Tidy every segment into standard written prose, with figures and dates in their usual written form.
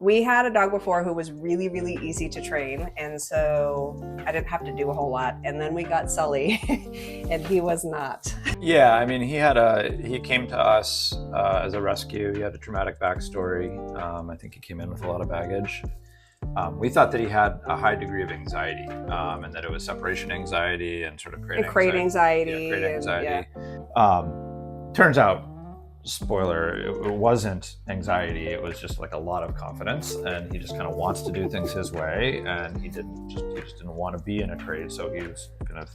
We had a dog before who was really, really easy to train, and so I didn't have to do a whole lot. And then we got Sully, and he was not. Yeah, I mean, he came to us as a rescue. He had a traumatic backstory. I think he came in with a lot of baggage. We thought that he had a high degree of anxiety, and that it was separation anxiety and sort of crate anxiety. Yeah, crate anxiety. Yeah. Turns out, spoiler, it wasn't anxiety. It was just like a lot of confidence, and he just kind of wants to do things his way, and he just didn't want to be in a crate, so he was gonna,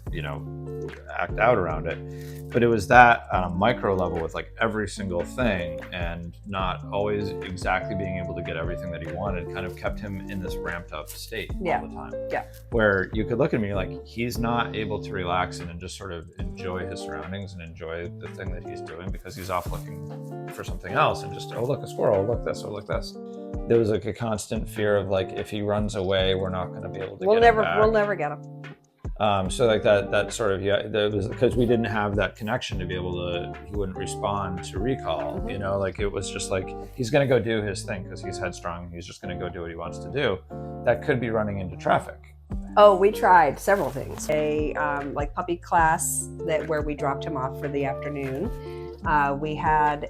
act out around it. But it was that on a micro level with like every single thing, and not always exactly being able to get everything that he wanted kind of kept him in this ramped up state all the time. Yeah. Where you could look at me like he's not able to relax and just sort of enjoy his surroundings and enjoy the thing that he's doing because he's off looking for something else and just, oh look, a squirrel, look this, or look this. There was like a constant fear of like, if he runs away, we're not going to be able to get him back. We'll never get him. So like that sort of, there was, because we didn't have that connection to be able to, he wouldn't respond to recall, like it was just like, he's going to go do his thing because he's headstrong. He's just going to go do what he wants to do. That could be running into traffic. Oh, we tried several things. A like puppy class where we dropped him off for the afternoon. We had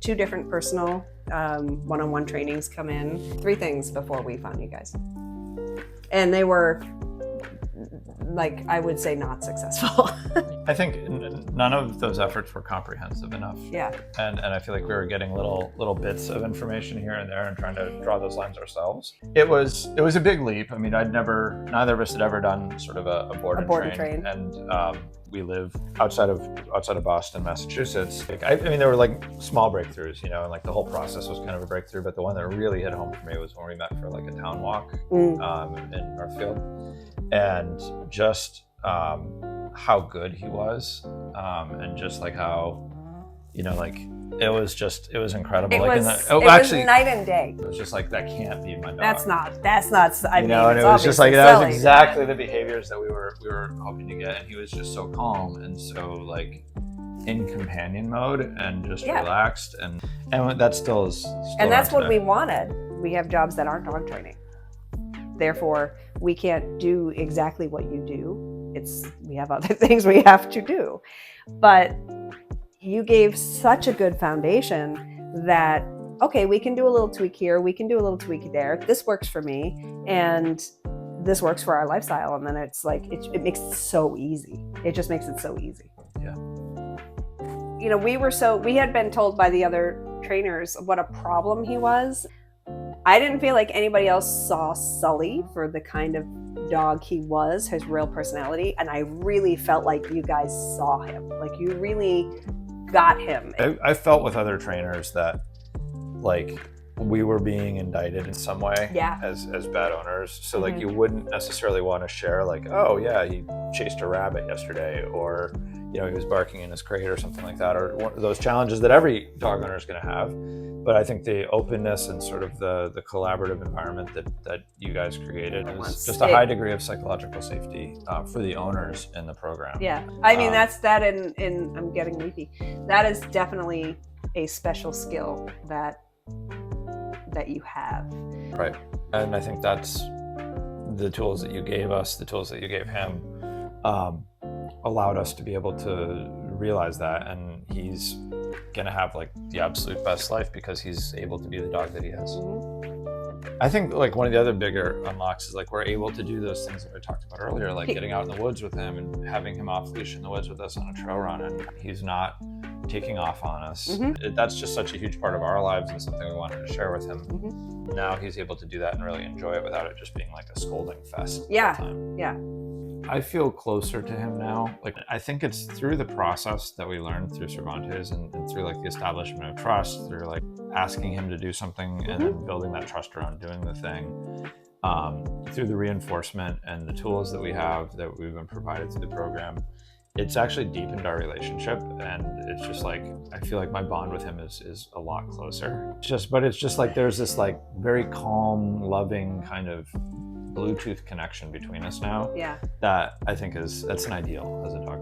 two different personal one-on-one trainings come in. 3 things before we found you guys. And they were, like, I would say not successful. I think none of those efforts were comprehensive enough. Yeah. And I feel like we were getting little bits of information here and there and trying to draw those lines ourselves. It was a big leap. I mean, neither of us had ever done sort of a board and train. And we live outside of Boston, Massachusetts. Like, I mean, there were like small breakthroughs, and like the whole process was kind of a breakthrough. But the one that really hit home for me was when we met for like a town walk in Northfield, and just how good he was, and just like how, like it was incredible. It like was night and day. It was just like, that can't be my dog. That's not. I mean, and it was just like that was exactly the behaviors that we were hoping to get, and he was just so calm and so like in companion mode and just relaxed, and that still is. And that's what we wanted. We have jobs that aren't dog training, therefore we can't do exactly what you do. We have other things we have to do, but you gave such a good foundation that, okay, we can do a little tweak here, we can do a little tweak there. This works for me, and this works for our lifestyle. And then it's like, it makes it so easy. It just makes it so easy. Yeah. We had been told by the other trainers what a problem he was. I didn't feel like anybody else saw Sully for the kind of dog he was, his real personality. And I really felt like you guys saw him. Like, you really got him. I felt with other trainers that like we were being indicted in some way as bad owners. So like you wouldn't necessarily want to share like, oh yeah, he chased a rabbit yesterday, or he was barking in his crate or something like that, or one of those challenges that every dog owner is going to have. But I think the openness and sort of the collaborative environment that you guys created is just a high degree of psychological safety for the owners in the program. Yeah, I mean, that's that in I'm getting weepy. That is definitely a special skill that you have. Right, and I think that's the tools that you gave us, the tools that you gave him, allowed us to be able to realize that, and he's gonna have like the absolute best life because he's able to be the dog that he is. I think like one of the other bigger unlocks is like we're able to do those things that I talked about earlier, like getting out in the woods with him and having him off leash in the woods with us on a trail run, and he's not taking off on us. That's just such a huge part of our lives and something we wanted to share with him. Now he's able to do that and really enjoy it without it just being like a scolding fest all the time. Yeah. I feel closer to him now. Like, I think it's through the process that we learned through Cervantes and through like the establishment of trust, through like asking him to do something and then building that trust around doing the thing, through the reinforcement and the tools that we have that we've been provided through the program. It's actually deepened our relationship, and it's just like, I feel like my bond with him is a lot closer. But it's just like, there's this like very calm, loving kind of Bluetooth connection between us now. Yeah. That I think that's an ideal as a dog